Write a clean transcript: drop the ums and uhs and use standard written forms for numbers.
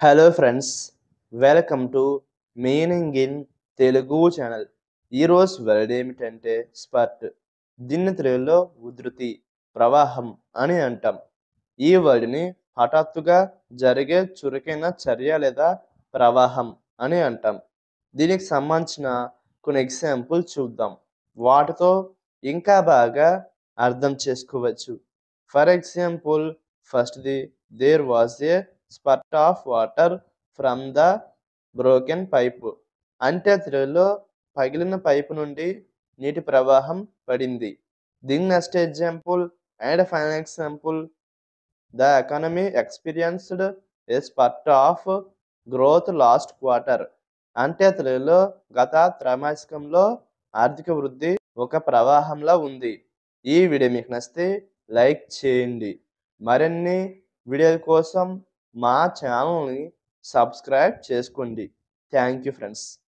Hello friends, welcome to meaning in Telugu channel. ఈరోజు word ఏమిటంటే spurt. దీన్ని తెలుగులో ఉధృతి, ప్రవాహం అని అంటాం. ఈ వర్డ్ని హఠాత్తుగా జరిగే చురుకైన చర్య లేదా ప్రవాహం అని అంటాం. దీనికి సంబంధించిన కొన్ని ఎగ్జాంపుల్ చూద్దాం. వాటితో ఇంకా బాగా అర్థం చేసుకోవచ్చు. ఫర్ ఎగ్జాంపుల్, ఫస్ట్‌ది, there was a spurt of water from the broken pipe. అంటే తెలుగులో పగిలిన పైపు నుండి నీటి ప్రవాహం పడింది. దీని next example and final example, the economy experienced a spurt of growth last quarter. అంటే తెలుగులో గత త్రైమాసికంలో ఆర్థిక వృద్ధి ఒక ప్రవాహంలా ఉంది. ఈ వీడియో మీకు నచ్చితే లైక్ చేయండి. మరిన్ని వీడియోల కోసం మా ఛానల్ని సబ్స్క్రైబ్ చేసుకోండి. Thank you friends.